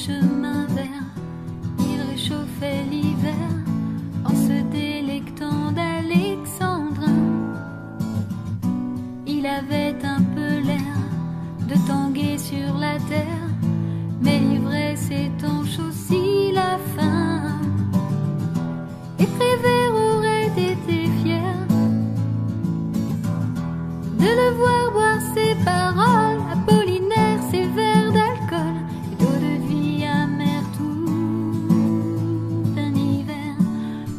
chemin vert, il réchauffait l'hiver en se délectant d'alexandrin. Il avait un peu l'air de tanguer sur la terre, mais l'ivresse étanche aussi la faim. Et Prévert aurait été fier de le voir boire ses paroles, Apollinaire ses verres d'alcool et d'eau de vie amère tout un hiver.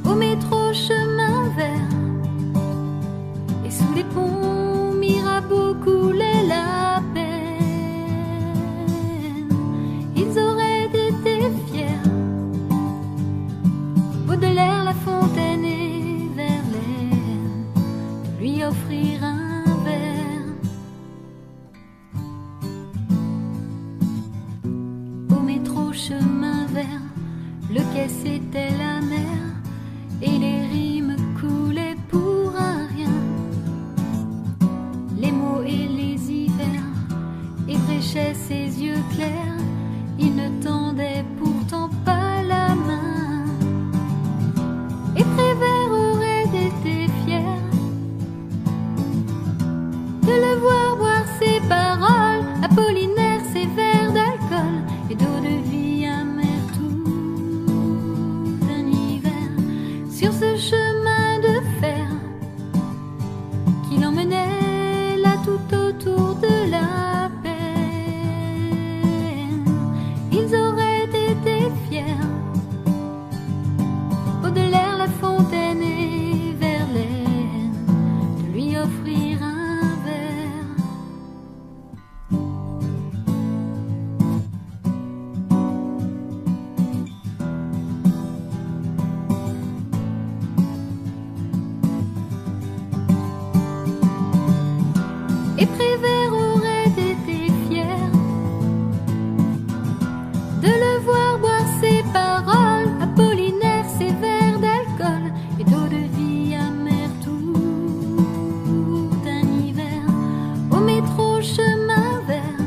Au métro chemin vert et sous les ponts Mirabeau coulait la peine. Ils auraient été fiers, Baudelaire, La Fontaine et Verlaine, de lui offrir un verre. Au métro chemin vert, le quai c'était la mer et les rimes coulaient pour un rien. Les mots et les hivers ébréchaient ses yeux clairs, il ne tendait pourtant pas la main. Et Prévert aurait été fier de le voir boire ses paroles, Apollinaire ses verres d'alcool et d'eau de vie amère tout un hiver. Sur ce chemin de fer qui l'emmenait là tout autour de la peine, ils auraient été fiers, Baudelaire, La Fontaine et Verlaine, de lui offrir un verre. Et Prévert aurait été fier de le voir boire ses paroles, Apollinaire ses verres d'alcool et d'eau de vie amère tout un hiver. Au métro chemin vert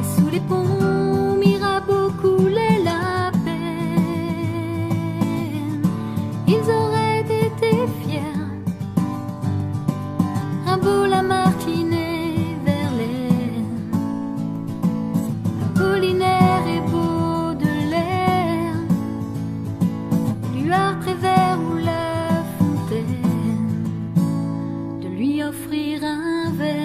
et sous les ponts Mirabeau coulait la peine. Ils auraient été fiers, Rimbaud, Lamartine et Verlaine, Apollinaire et Baudelaire, Éluard, Prévert ou La Fontaine, de lui offrir un verre.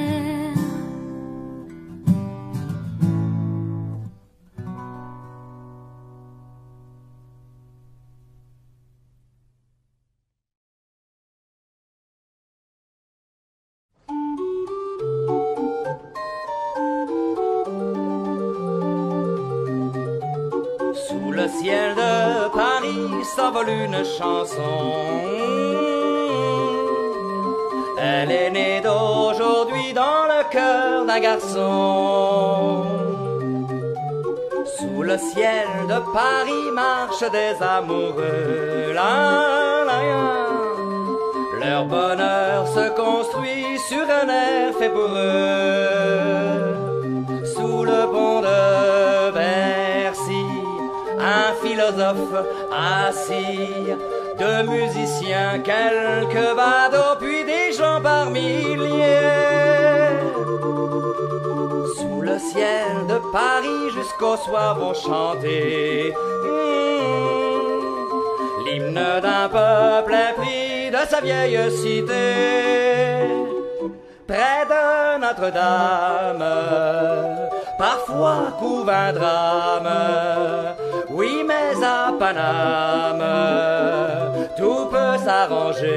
Sous le ciel de Paris s'envole une chanson. Elle est née d'aujourd'hui dans le cœur d'un garçon. Sous le ciel de Paris marchent des amoureux. La, la, la. Leur bonheur se construit sur un air fait pour eux. Sous le pont de Bercy, un philosophe assis, deux musiciens, quelques badauds, puis des gens par milliers. Sous le ciel de Paris jusqu'au soir vont chanter l'hymne d'un peuple épris de sa vieille cité. Près de Notre-Dame, parfois couve un drame. Oui, mais à Paname, tout peut s'arranger.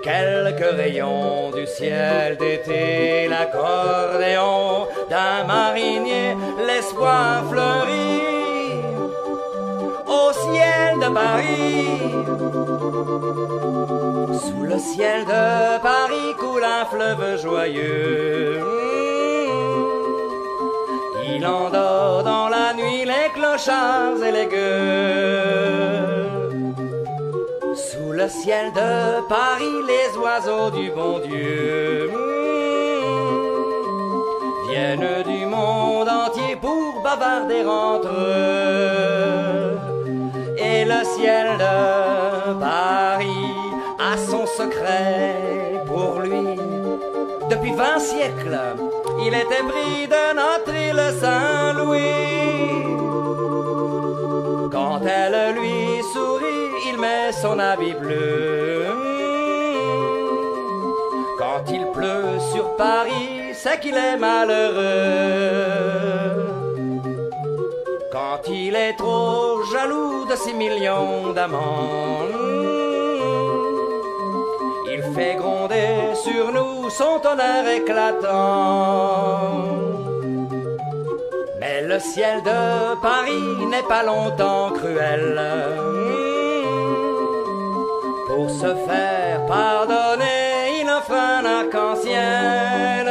Quelques rayons du ciel d'été, l'accordéon d'un marinier, l'espoir fleurit au ciel de Paris. Sous le ciel de Paris coule un fleuve joyeux. Il endort dans la nuit les clochards et les gueux. Sous le ciel de Paris, les oiseaux du bon Dieu viennent du monde entier pour bavarder entre eux. Et le ciel de Paris a son secret pour lui. Depuis 20 siècles, il était pris de notre île Saint-Louis. Quand elle lui sourit, il met son habit bleu. Quand il pleut sur Paris, c'est qu'il est malheureux. Quand il est trop jaloux de ses millions d'amants, il fait gronder sur nous son tonnerre éclatant. Mais le ciel de Paris n'est pas longtemps cruel. Pour se faire pardonner, il offre un arc-en-ciel.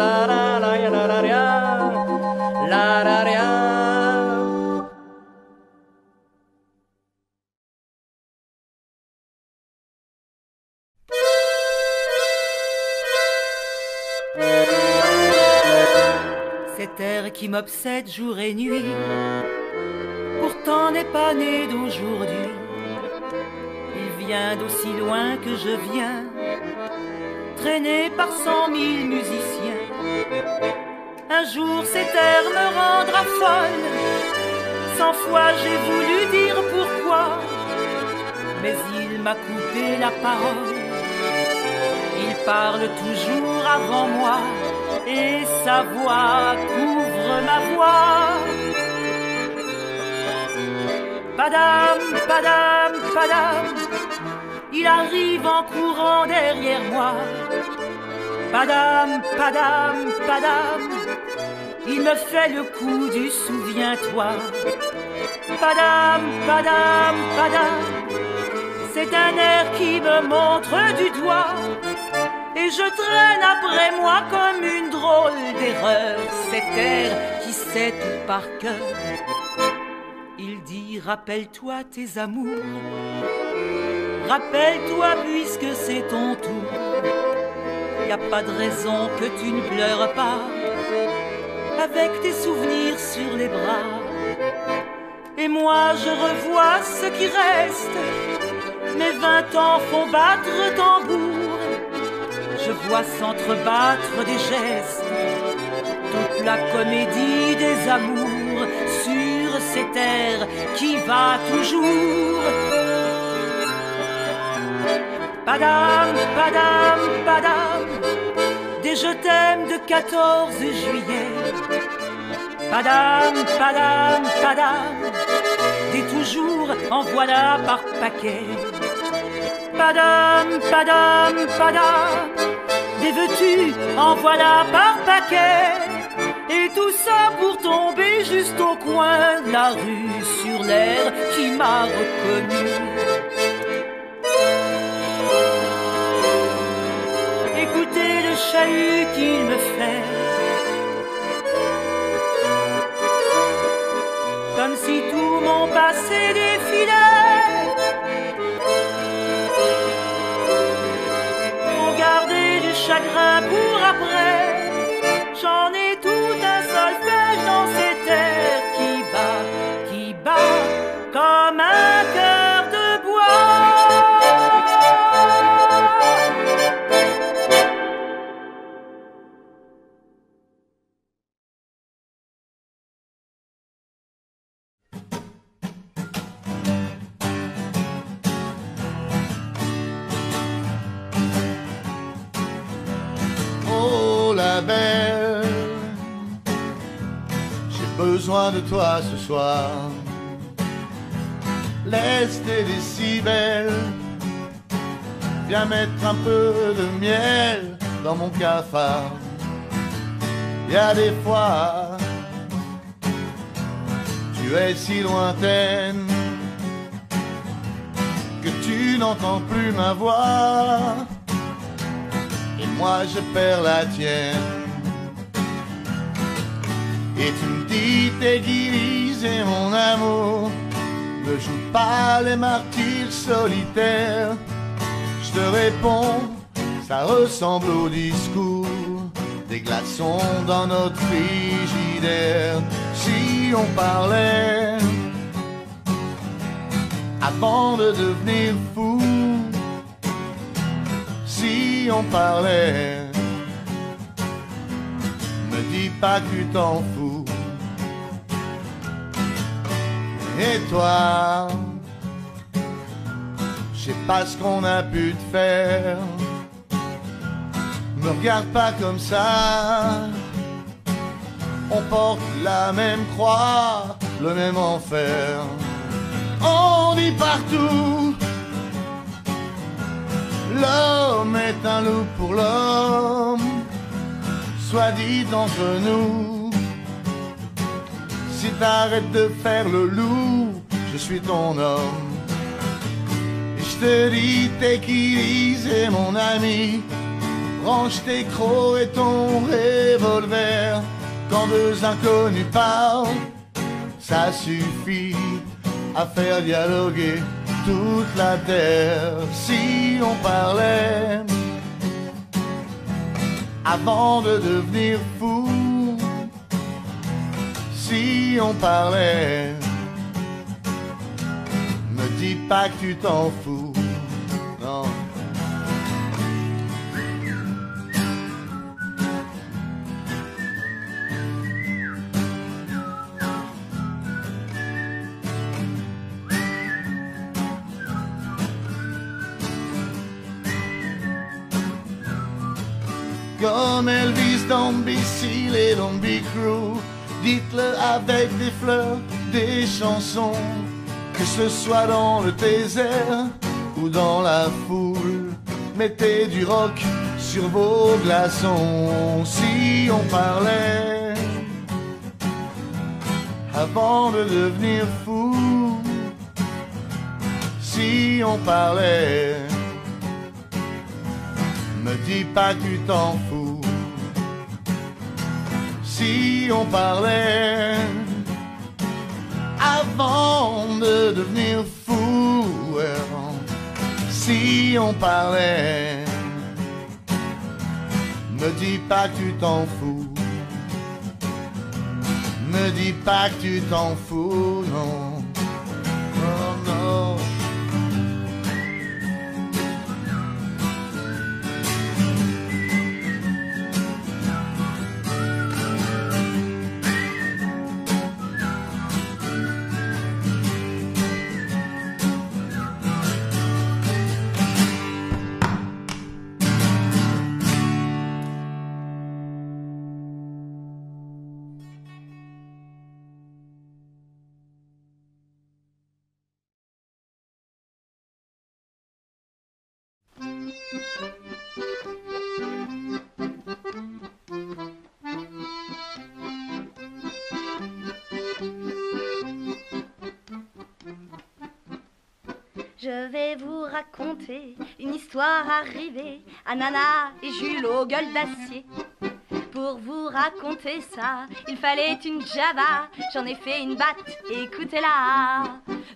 La la la la la la la la. Cet air qui m'obsède jour et nuit, pourtant n'est pas né d'aujourd'hui. Il vient d'aussi loin que je viens, traîné par 100 000 musiciens. Un jour cet air me rendra folle, 100 fois j'ai voulu dire pourquoi, mais il m'a coupé la parole. Il parle toujours avant moi, et sa voix couvre ma voix. Padam, padam, padam, il arrive en courant derrière moi. Padam, padam, padam, il me fait le coup du souviens-toi. Padam, padam, padam, c'est un air qui me montre du doigt. Et je traîne après moi comme une drôle d'erreur cet air qui sait tout par cœur. Il dit rappelle-toi tes amours, rappelle-toi puisque c'est ton tour. Y a pas de raison que tu ne pleures pas avec tes souvenirs sur les bras. Et moi je revois ce qui reste, mes 20 ans font battre tambour. Je vois s'entrebattre des gestes, toute la comédie des amours sur cet air qui va toujours. Padam, padam, padam, des je t'aime de 14 juillet. Padam, padam, padam, des toujours en voilà par paquet. Padam, padam, padam, des veux-tu en voilà par paquet. Et tout ça pour tomber juste au coin de la rue sur l'air qui m'a reconnu. Écoutez le chahut qu'il me fait, comme si tout mon passé défilait. Garder du chagrin pour après, j'en ai tout un solfège dans cet air qui bat comme un cœur de bois. Belle, j'ai besoin de toi ce soir. Laisse tes décibels, viens mettre un peu de miel dans mon cafard. Y a des fois, tu es si lointaine que tu n'entends plus ma voix. Et moi je perds la tienne. Et tu me dis t'es divisé mon amour, ne joue pas les martyrs solitaires. Je te réponds, ça ressemble au discours des glaçons dans notre frigidaire. Si on parlait avant de devenir fou, si on parlait, me dis pas que tu t'en fous. Et toi, je sais pas ce qu'on a pu te faire. Me regarde pas comme ça. On porte la même croix, le même enfer. On dit partout, l'homme est un loup pour l'homme. Soit dit entre nous, si t'arrêtes de faire le loup, je suis ton homme. Et je te dis, t'équiliser mon ami. Range tes crocs et ton revolver. Quand deux inconnus parlent, ça suffit à faire dialoguer toute la terre. Si on parlait avant de devenir fou, si on parlait, me dis pas que tu t'en fous, non. Comme Elvis, don't be silly, don't be cruel. Dites-le avec des fleurs, des chansons, que ce soit dans le désert ou dans la foule. Mettez du rock sur vos glaçons. Si on parlait avant de devenir fou, si on parlait, me dis pas que tu t'en fous. Si on parlait avant de devenir fou, si on parlait, me dis pas que tu t'en fous. Me dis pas que tu t'en fous, non. Oh non. Je vais vous raconter une histoire arrivée à Nana et Jules aux gueules d'acier. Pour vous raconter ça, il fallait une Java, j'en ai fait une batte, écoutez-la.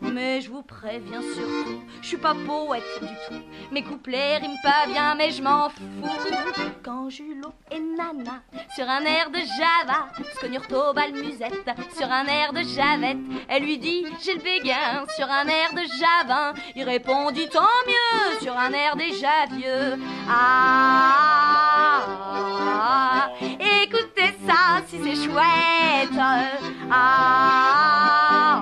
Mais je vous préviens surtout, je suis pas poète du tout. Mes couplets riment pas bien mais je m'en fous. Quand Julot et Nana, sur un air de Java, se connurent au bal musette, sur un air de Javette. Elle lui dit, j'ai le béguin, sur un air de Javin. Il répondit, tant mieux, sur un air déjà vieux. Ah, écoutez ça si c'est chouette. Ah,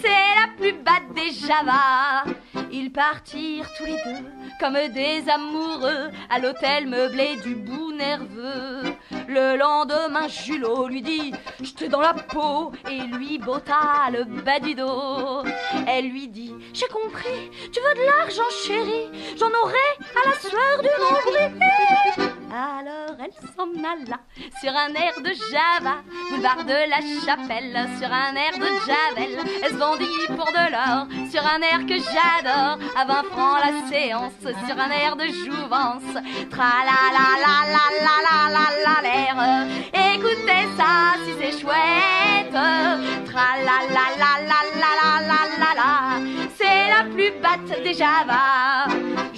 c'est la plus batte des Java. Ils partirent tous les deux comme des amoureux à l'hôtel meublé du bout nerveux. Le lendemain, Julot lui dit, j'étais dans la peau, et lui botta le bas du dos. Elle lui dit, j'ai compris, tu veux de l'argent chérie, j'en aurai à la sueur du nombril. Alors elle s'en alla sur un air de Java, boulevard de la Chapelle, sur un air de Javel. Elle se vendit pour de l'or sur un air que j'adore, à 20 francs la séance, sur un air de jouvence. Tra-la-la-la-la-la-la-la l'air. Écoutez ça si c'est chouette. Tra-la-la-la-la-la-la-la-la. C'est la plus batte des Java.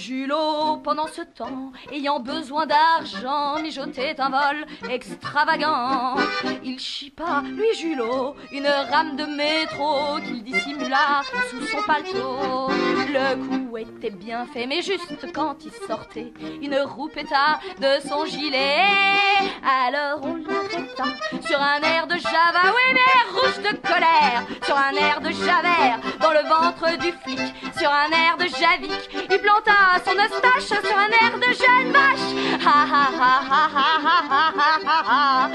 Julot, pendant ce temps, ayant besoin d'argent, mijotait un vol extravagant. Il chipa, lui Julot, une rame de métro qu'il dissimula sous son paletot. Le coup était bien fait, mais juste quand il sortait, une roue péta de son gilet. Alors on l'arrêta sur un air de Java, oui mais rouge de colère, sur un air de Javert, dans le ventre du flic, sur un air de Javik, il planta son eustache sur un air de jeune vache. Ha ha ha ha ha ha ha ha ha.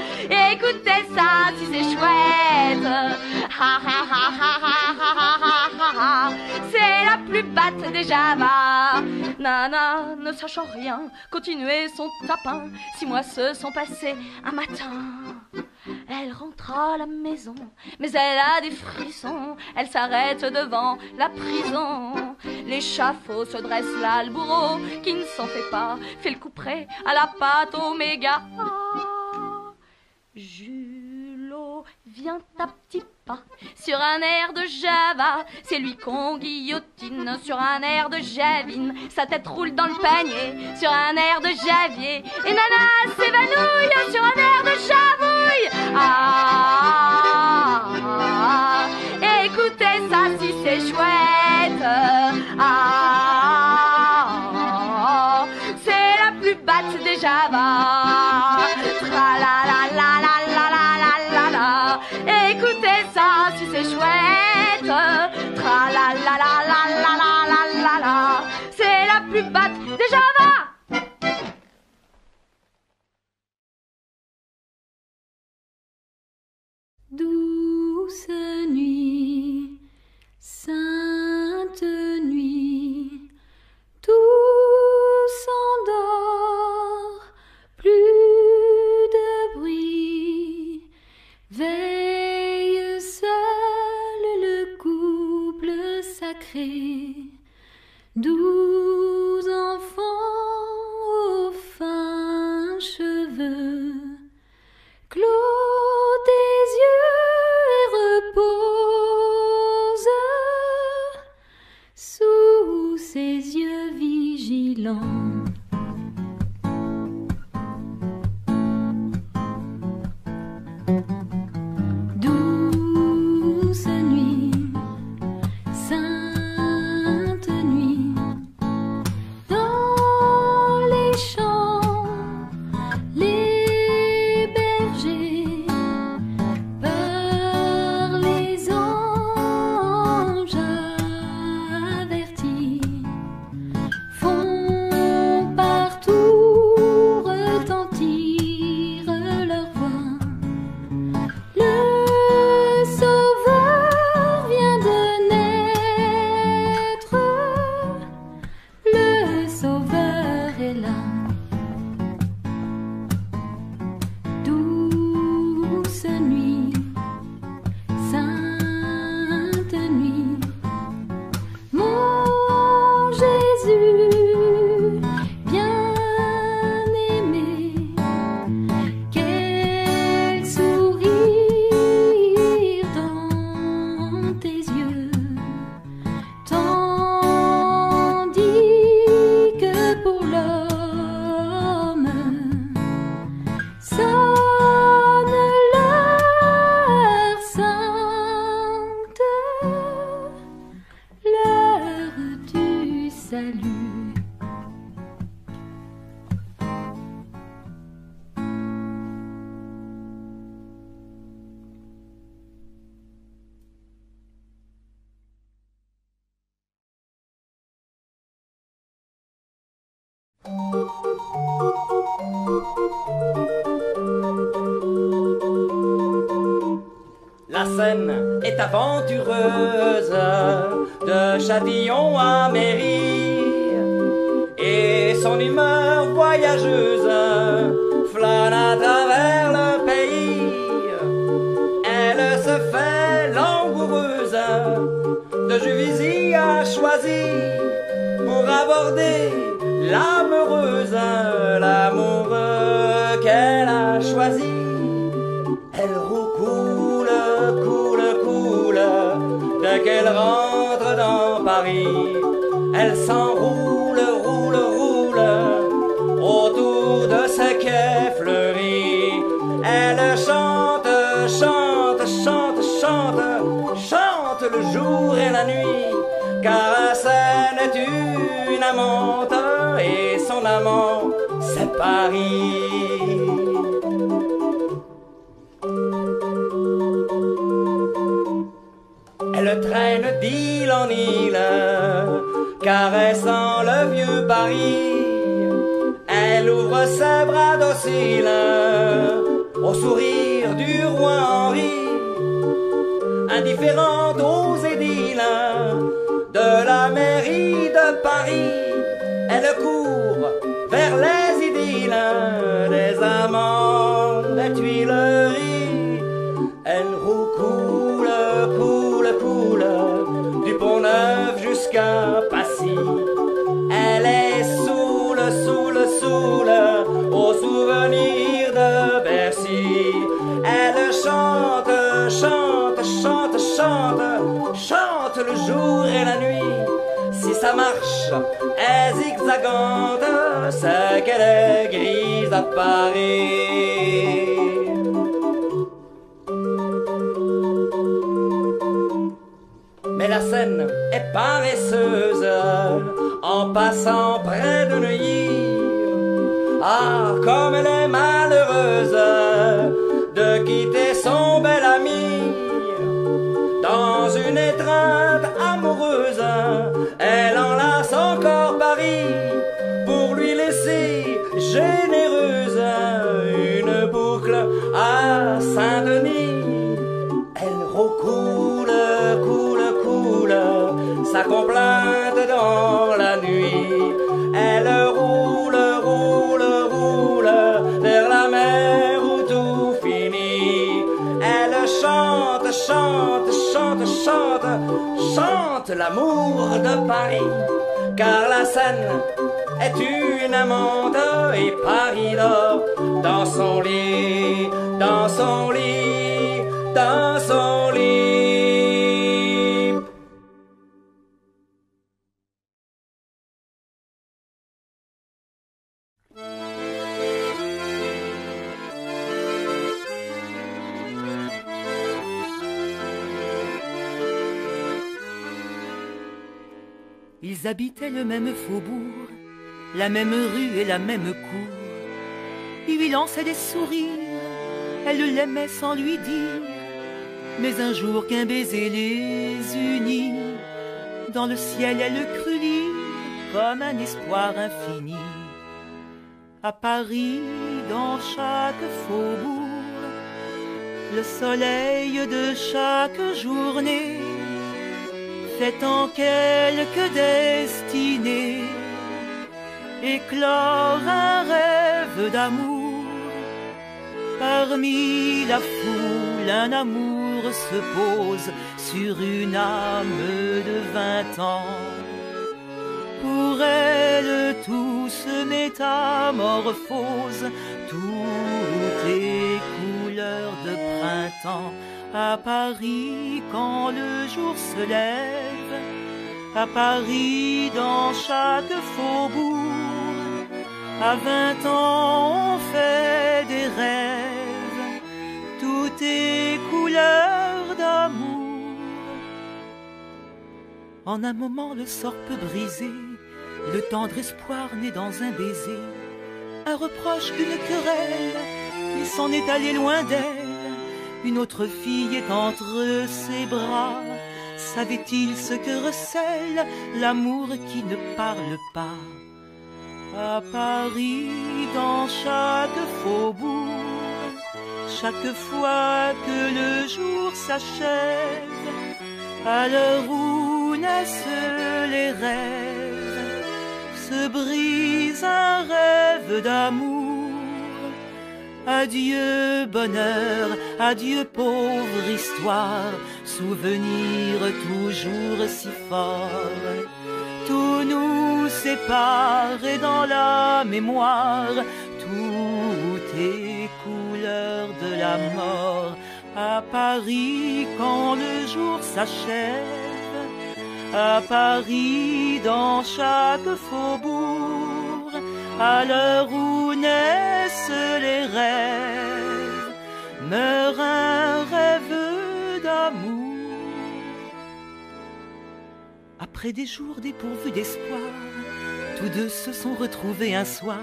Écoutez ça si c'est chouette. Ha ha ha ha ha ha ha ha ha. C'est la plus batte des Java. Nana, ne sachant rien, continuait son tapin. 6 mois se sont passés un matin. Elle rentra à la maison, mais elle a des frissons. Elle s'arrête devant la prison. L'échafaud se dresse là, le bourreau qui ne s'en fait pas fait le couperet à la pâte oméga. Julot vient à petits pas sur un air de Java. C'est lui qu'on guillotine sur un air de Javine. Sa tête roule dans le panier sur un air de Javier. Et Nana s'évanouille sur un air de Javouille. Ah, ah, ah, écoutez ça si c'est chouette. Ah, ah, c'est la plus batte des Java. Tra la la la la la la la la. Écoutez ça si c'est chouette. Tra la la la la la la la la la. C'est la plus batte des Java. Douce nuit, sainte nuit, tout s'endort, plus de bruit. Veille seul le couple sacré, 12 enfants aux fins cheveux. Clos tes yeux et repose sous ses yeux vigilants. Douce nuit, sainte nuit, dans les champs, les bergers, par les anges avertis, font partout retentir leur voix. Le Sauveur vient de naître, le Sauveur est là. Douce nuit, sainte nuit, mon Jésus bien-aimé, quel sourire dans tes yeux, tandis que pour l'homme sonne l'heure sainte, l'heure du salut. La scène est aventureuse, de Châtillon à Mairie, et son humeur voyageuse flâne à travers le pays. Elle se fait langoureuse, de Juvisy a choisi pour aborder l'amoureuse, l'amour qu'elle a choisi. Elle roucoule, coule, coule, dès qu'elle rentre dans Paris. Elle s'enroule, roule, chante, chante, chante, chante le jour et la nuit, car la Seine est une amante et son amant c'est Paris. Elle traîne d'île en île, caressant le vieux Paris. Elle ouvre ses bras dociles au sourire du roi Henri, indifférente aux édiles de la mairie de Paris. Elle court vers les idylles des amants des Tuileries. Elle roucoule, coule, coule du Pont-Neuf jusqu'à Passy. Elle est saoule, saoule, saoule au souvenir de Bercy. Elle chante, chante, chante, chante, chante le jour et la nuit. Si sa marche est zigzagante, c'est qu'elle est grise à Paris. Mais la Seine est paresseuse en passant près de Neuilly. Ah, comme elle est malheureuse de quitter son bel ami. Dans une étreinte amoureuse, elle enlace encore Paris pour lui laisser généreuse une boucle à Saint-Denis. Elle recoule, coule, coule sa complainte dans la nuit. Elle roule, roule, roule vers la mer où tout finit. Elle chante, chante, chante, chante, chante l'amour de Paris, car la Seine est une amante et Paris dort dans son lit, dans son lit, dans son lit. Ils habitaient le même faubourg, la même rue et la même cour. Il lui lançait des sourires, elle l'aimait sans lui dire. Mais un jour qu'un baiser les unit, dans le ciel elle le crut lire comme un espoir infini. À Paris, dans chaque faubourg, le soleil de chaque journée fait en quelque destinée éclore un rêve d'amour. Parmi la foule, un amour se pose sur une âme de 20 ans. Pour elle, tout se métamorphose, tout est couleur de printemps. À Paris, quand le jour se lève, à Paris, dans chaque faubourg, à 20 ans, on fait des rêves, tout est couleur d'amour. En un moment, le sort peut briser le tendre espoir né dans un baiser, un reproche, une querelle, il s'en est allé loin d'elle. Une autre fille est entre ses bras. Savait-il ce que recèle l'amour qui ne parle pas? À Paris, dans chaque faubourg, chaque fois que le jour s'achève, à l'heure où naissent les rêves, se brise un rêve d'amour. Adieu bonheur, adieu pauvre histoire, souvenir toujours si fort. Tout nous sépare et dans la mémoire, tout est couleur de la mort. À Paris, quand le jour s'achève, à Paris, dans chaque faubourg, à l'heure où naissent les rêves, meurt un rêve Après des jours dépourvus d'espoir, tous deux se sont retrouvés un soir.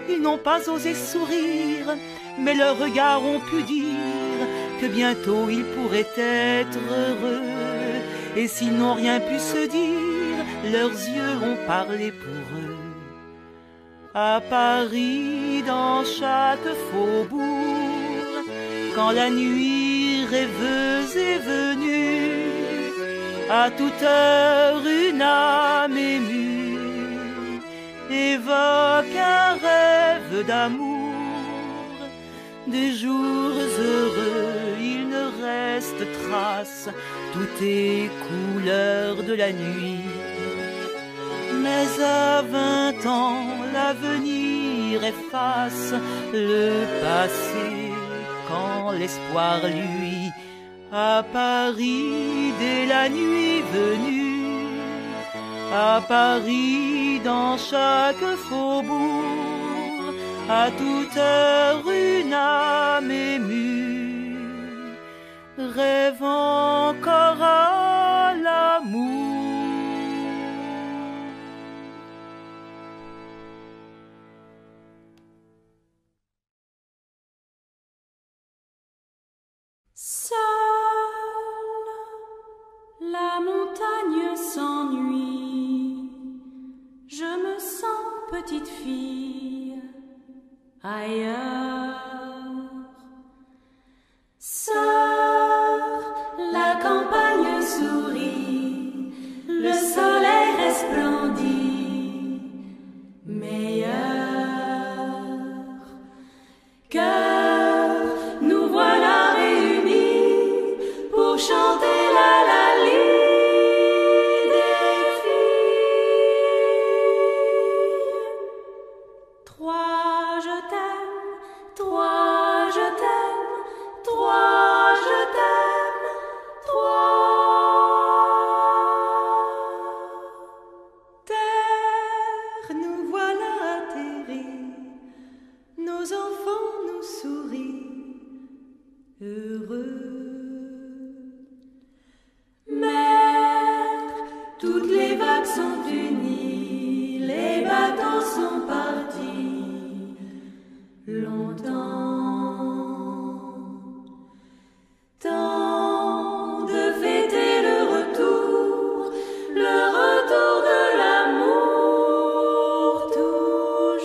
Ils n'ont pas osé sourire, mais leurs regards ont pu dire que bientôt ils pourraient être heureux. Et s'ils n'ont rien pu se dire, leurs yeux ont parlé pour eux. À Paris, dans chaque faubourg, quand la nuit rêveuse est venue, à toute heure une âme émue évoque un rêve d'amour. Des jours heureux, il ne reste trace, tout est couleur de la nuit. Mais à 20 ans, l'avenir efface le passé quand l'espoir lui. À Paris, dès la nuit venue, à Paris, dans chaque faubourg, à toute heure une âme émue rêve encore à l'amour. Seule, la montagne s'ennuie. Je me sens petite fille ailleurs. Seule, la campagne sourit. Le soleil resplendit. Meilleur cœur, nous voilà réunis pour chanter la des filles. Trois, je t'aime, trois, je t'aime, trois, je t'aime, trois. Terre, nous voilà atterris, nos enfants nous sourient, heureux. Mer, toutes les vagues sont unies, les bateaux sont partis longtemps. Temps de fêter le retour de l'amour toujours.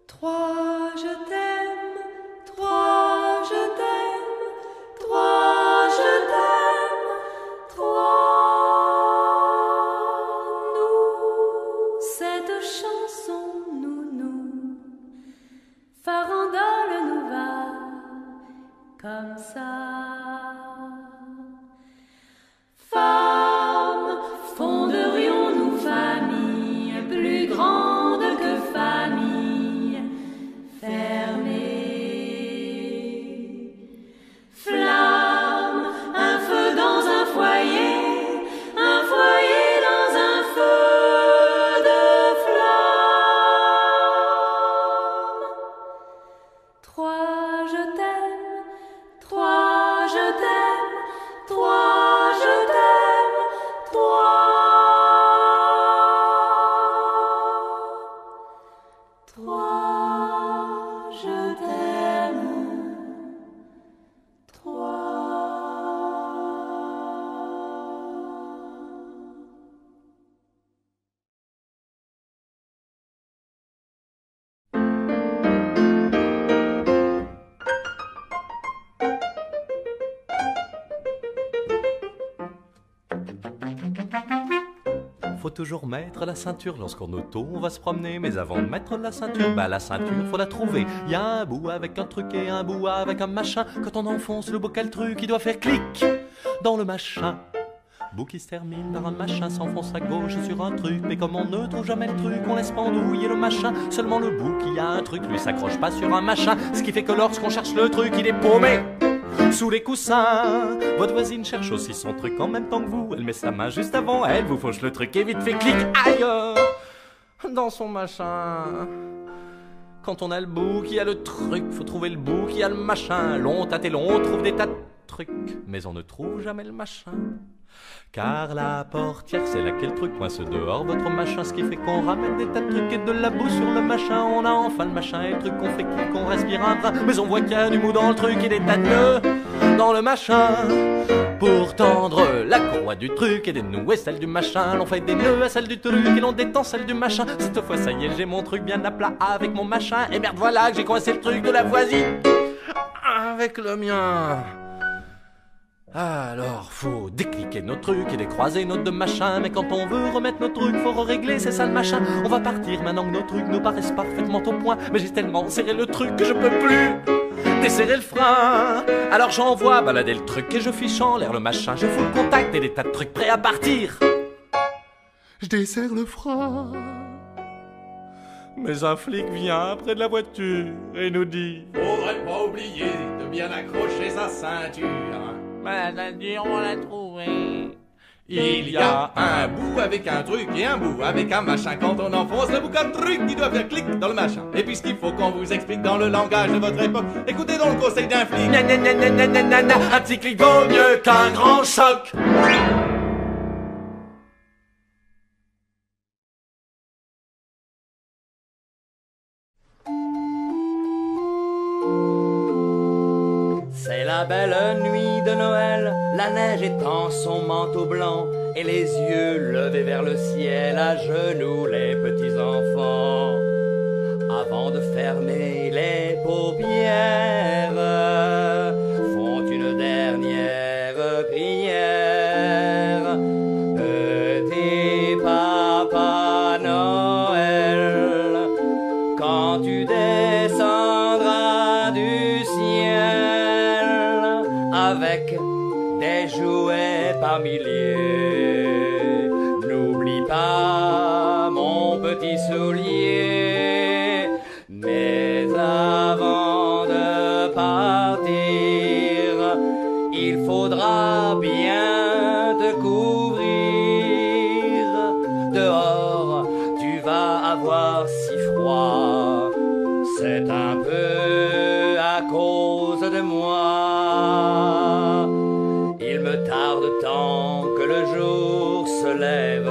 Trois, je t'aime, trois, je t'aime, trois, je t'aime, trois. Nous, cette chanson, nous, farandole nous va comme ça. Femmes, fonderions-nous famille, plus grande que famille, fermée. Flamme, un feu dans un foyer dans un feu de flamme. Trois, je t'aime, trois, je t'aime, trois, je t'aime, trois. Trois, je t'aime, trois. Faut toujours mettre la ceinture lorsqu'en auto on va se promener. Mais avant de mettre la ceinture, la ceinture faut la trouver. Y a un bout avec un truc et un bout avec un machin. Quand on enfonce le bout, quel truc, il doit faire clic dans le machin. Bout qui se termine par un machin s'enfonce à gauche sur un truc. Mais comme on ne trouve jamais le truc, on laisse pendouiller le machin. Seulement le bout qui a un truc, lui s'accroche pas sur un machin. Ce qui fait que lorsqu'on cherche le truc, il est paumé sous les coussins. Votre voisine cherche aussi son truc en même temps que vous. Elle met sa main juste avant elle, vous fauche le truc et vite fait clic, aïe, dans son machin. Quand on a le bout qui a le truc, faut trouver le bout qui a le machin. Long tâté long, on trouve des tas de trucs, mais on ne trouve jamais le machin. Car la portière, c'est là qu'est le truc, coince dehors votre machin, ce qui fait qu'on ramène des tas de trucs et de la boue sur le machin. On a enfin le machin et le truc qu'on fait qu'on respire un bras, mais on voit qu'il y a du mou dans le truc et des tas de nœuds dans le machin. Pour tendre la courroie du truc et dénouer celle du machin, l'on fait des nœuds à celle du truc et l'on détend celle du machin. Cette fois ça y est, j'ai mon truc bien à plat avec mon machin. Et merde, voilà que j'ai coincé le truc de la voisine avec le mien. Alors, faut décliquer nos trucs et décroiser nos deux machins. Mais quand on veut remettre nos trucs, faut régler, c'est ça le machin. On va partir maintenant que nos trucs nous paraissent parfaitement au point. Mais j'ai tellement serré le truc que je peux plus desserrer le frein. Alors j'envoie balader le truc et je fiche en l'air le machin. Je fous le contact et des tas de trucs prêts à partir. Je desserre le frein. Mais un flic vient près de la voiture et nous dit: faudrait pas oublier de bien accrocher sa ceinture. La ceinture, on l'a trouvée. Il y a un bout avec un truc et un bout avec un machin. Quand on enfonce le boucan de truc, il doit faire clic dans le machin. Et puis ce qu'il faut qu'on vous explique dans le langage de votre époque, écoutez donc le conseil d'un flic. Un petit clic vaut mieux qu'un grand choc. C'est la belle nuit de Noël, la neige étend son manteau blanc et les yeux levés vers le ciel, à genoux les petits enfants. Avant de fermer les paupières, font une dernière prière. Petit Papa Noël, quand tu descendras du ciel avec des jouets par milliers, n'oublie pas mon petit soulier. Mais avant de partir, il faudra bien te couvrir. Dehors, tu vas avoir si froid, c'est un peu à cause de moi. Il me tarde tant que le jour se lève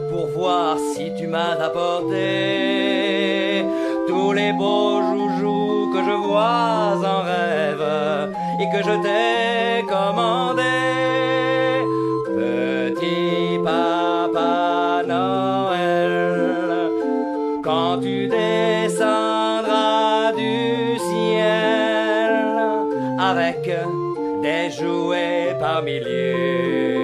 pour voir si tu m'as apporté tous les beaux joujoux que je vois en rêve et que je t'ai commandé. Petit Papa Noël, quand tu descendras du ciel avec des jouets par milliers,